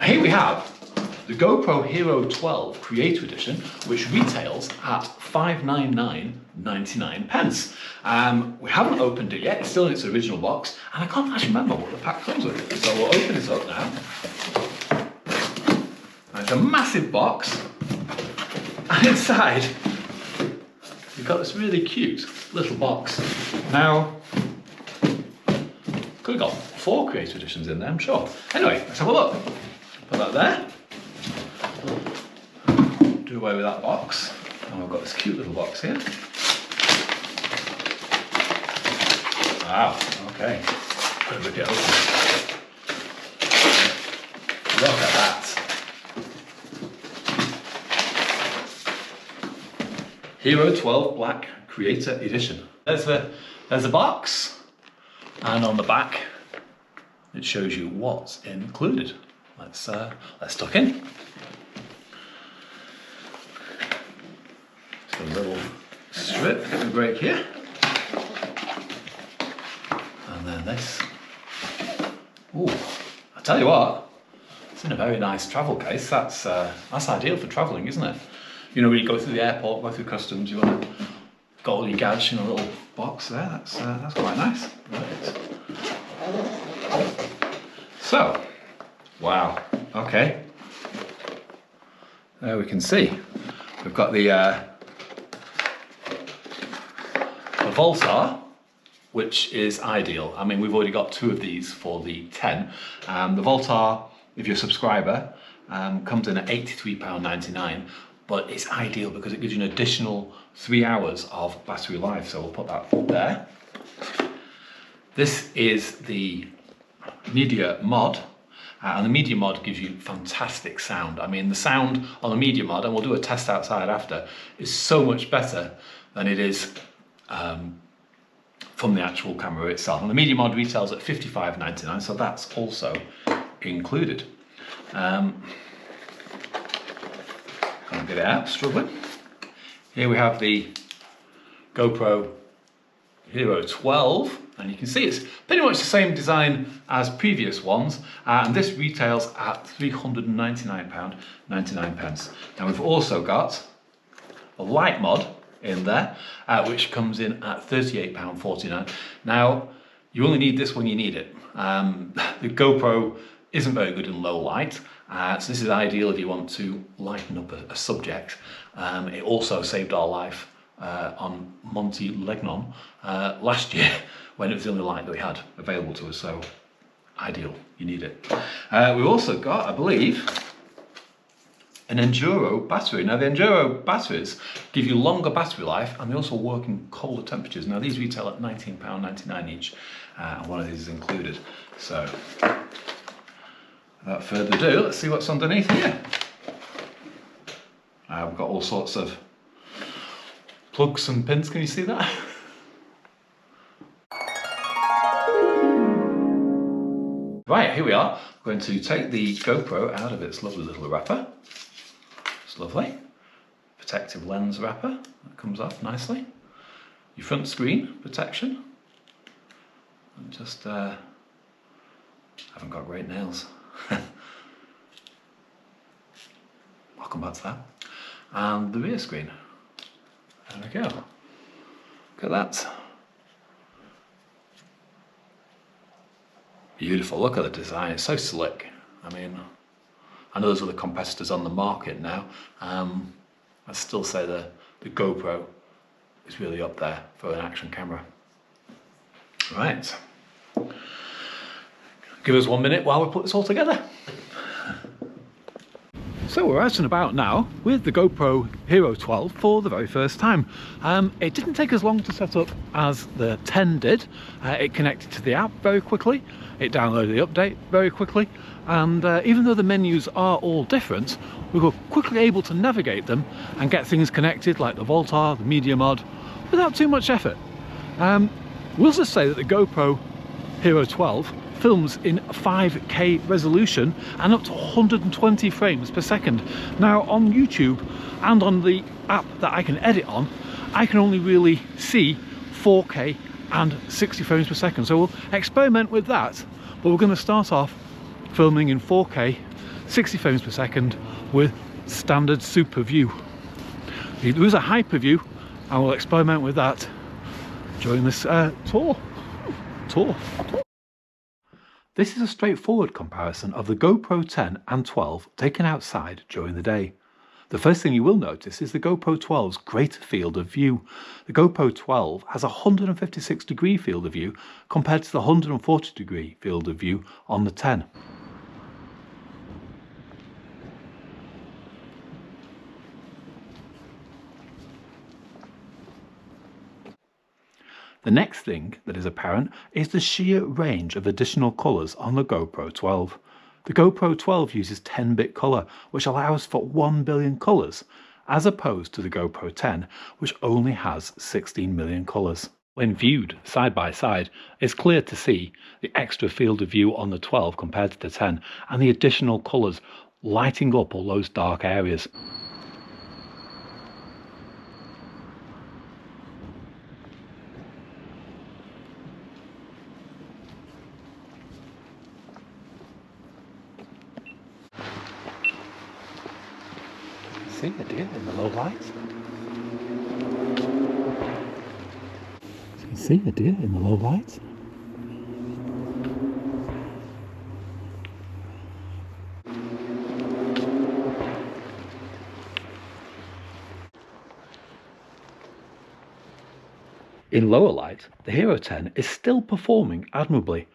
Here we have the GoPro Hero 12 Creator Edition, which retails at £599.99. We haven't opened it yet, it's still in its original box, and I can't actually remember what the pack comes with. So we'll open it up now. And it's a massive box, and inside you've got this really cute little box. Now, could have got 4 Creator Editions in there, I'm sure. Anyway, let's have a look. Put that there. Do away with that box. And we've got this cute little box here. Wow, okay. Gotta rip it open. Look at that. Hero 12 Black Creator Edition. There's the box. And on the back, it shows you what's included. Let's tuck in. Just a little strip, get the break here. And then this. Ooh, I tell you what, it's in a very nice travel case. That's ideal for travelling, isn't it? You know, when you go through the airport, go through customs, you want to got all your gadgets in a little box there. That's quite nice. Right. So. Wow, okay. There we can see. We've got the Voltar, which is ideal. I mean, we've already got 2 of these for the 10. The Voltar, if you're a subscriber, comes in at £83.99, but it's ideal because it gives you an additional 3 hours of battery life. So we'll put that there. This is the Media Mod. And the Media Mod gives you fantastic sound. I mean, the sound on the Media Mod, and we'll do a test outside after, is so much better than it is from the actual camera itself. And the Media Mod retails at £55.99, so that's also included. Can't get it out, struggling. Here we have the GoPro Hero 12. And you can see it's pretty much the same design as previous ones, and this retails at £399.99. Now we've also got a light mod in there, which comes in at £38.49. Now, you only need this when you need it. The GoPro isn't very good in low light, so this is ideal if you want to lighten up a subject. It also saved our life on Monte Legnon last year, when it was the only light that we had available to us, so ideal, you need it. We've also got, I believe, an Enduro battery. Now the Enduro batteries give you longer battery life, and they also work in colder temperatures. Now these retail at £19.99 each, and one of these is included. So, without further ado, let's see what's underneath here. We've got all sorts of plugs and pins, can you see that? Right, here we are. We're going to take the GoPro out of its lovely little wrapper. It's lovely. Protective lens wrapper, that comes off nicely. Your front screen protection. And just, haven't got great nails. I'll come back to that. And the rear screen. There we go. Look at that. Beautiful, look at the design, it's so slick. I mean, I know there's other competitors on the market now. I still say the GoPro is really up there for an action camera. Right. Give us 1 minute while we put this all together. So we're out and about now with the GoPro Hero 12 for the very first time. It didn't take as long to set up as the 10 did. It connected to the app very quickly. It downloaded the update very quickly. And even though the menus are all different, we were quickly able to navigate them and get things connected like the Voltar, the Media Mod, without too much effort. We'll just say that the GoPro Hero 12 films in 5K resolution and up to 120 frames per second. Now on YouTube and on the app that I can edit on, I can only really see 4K and 60 frames per second. So we'll experiment with that, But we're going to start off filming in 4K 60 frames per second with standard super view. There is a hyper view and we'll experiment with that during this tour. This is a straightforward comparison of the GoPro 10 and 12 taken outside during the day. The first thing you will notice is the GoPro 12's greater field of view. The GoPro 12 has a 156 degree field of view compared to the 140 degree field of view on the 10. The next thing that is apparent is the sheer range of additional colours on the GoPro 12. The GoPro 12 uses 10-bit colour, which allows for 1 billion colours, as opposed to the GoPro 10, which only has 16 million colours. When viewed side by side, it's clear to see the extra field of view on the 12 compared to the 10, and the additional colours lighting up all those dark areas. See a deer in the low light? You can see a deer in the low light. In lower light, the Hero 10 is still performing admirably,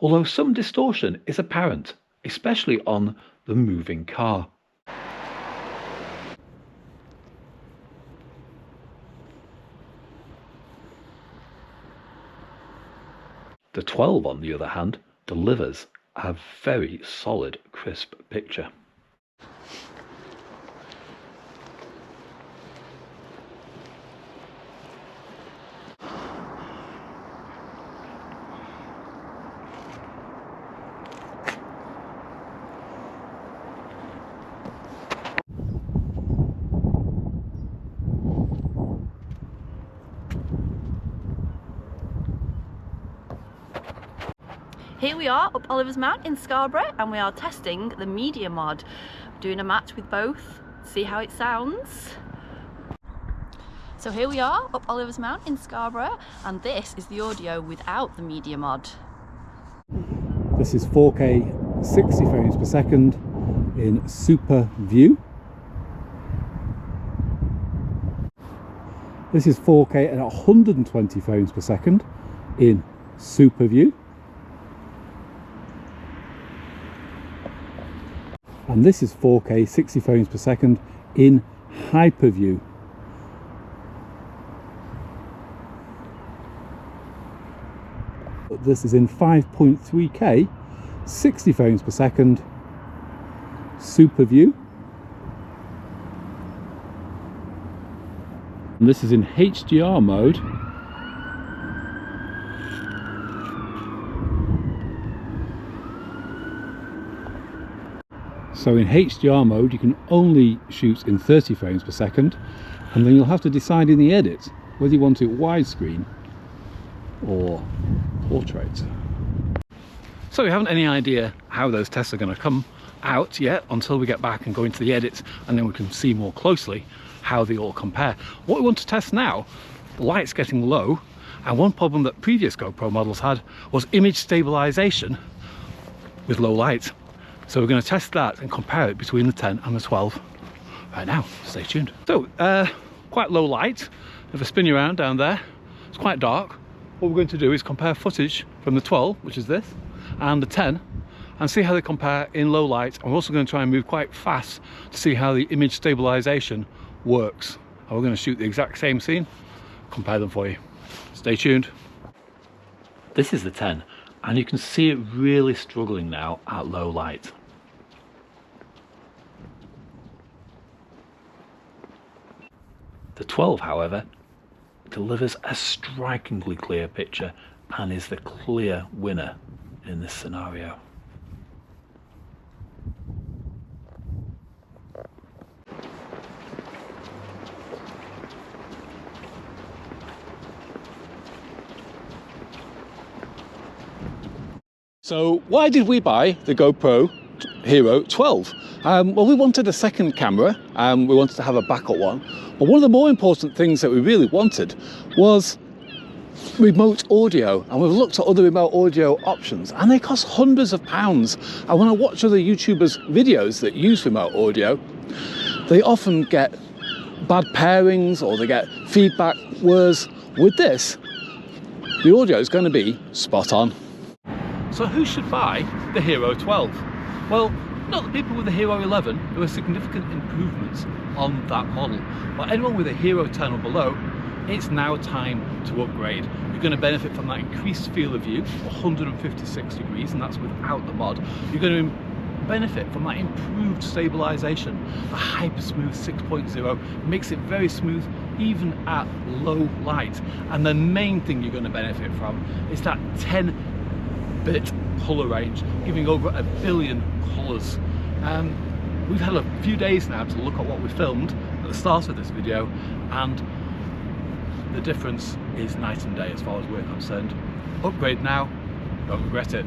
although some distortion is apparent, especially on the moving car. The 12, on the other hand, delivers a very solid, crisp picture. Here we are up Oliver's Mount in Scarborough and we are testing the media mod. Doing a match with both, see how it sounds. So here we are up Oliver's Mount in Scarborough and this is the audio without the media mod. This is 4K 60 frames per second in super view. This is 4K at 120 frames per second in super view. And this is 4K 60 frames per second in hyperview. But this is in 5.3K 60 frames per second super view. And this is in HDR mode. So in HDR mode you can only shoot in 30 frames per second, and then you'll have to decide in the edit whether you want it widescreen or portrait. So we haven't any idea how those tests are going to come out yet until we get back and go into the edits, and then we can see more closely how they all compare. What we want to test now, the light's getting low, and one problem that previous GoPro models had was image stabilization with low light. So we're going to test that and compare it between the 10 and the 12 right now. Stay tuned. So quite low light. If I spin you around down there, it's quite dark. What we're going to do is compare footage from the 12, which is this, and the 10, and see how they compare in low light. And we're also going to try and move quite fast to see how the image stabilization works. And we're going to shoot the exact same scene, compare them for you. Stay tuned. This is the 10. And you can see it really struggling now at low light. The 12, however, delivers a strikingly clear picture and is the clear winner in this scenario. So why did we buy the GoPro Hero 12? Well, we wanted a second camera, we wanted to have a backup one, but one of the more important things that we really wanted was remote audio, and we've looked at other remote audio options and they cost hundreds of pounds. And when I watch other YouTubers' videos that use remote audio, they often get bad pairings or they get feedback, whereas with this, the audio is going to be spot on. So who should buy the Hero 12? Well, not the people with the Hero 11, who are significant improvements on that model, but anyone with a Hero 10 or below, it's now time to upgrade. You're going to benefit from that increased field of view, 156 degrees, and that's without the mod. You're going to benefit from that improved stabilization. The Hyper Smooth 6.0 makes it very smooth even at low light. And the main thing you're going to benefit from is that 10-bit colour range, giving over 1 billion colours. We've had a few days now to look at what we filmed at the start of this video, and the difference is night and day as far as we're concerned. Upgrade now, don't regret it.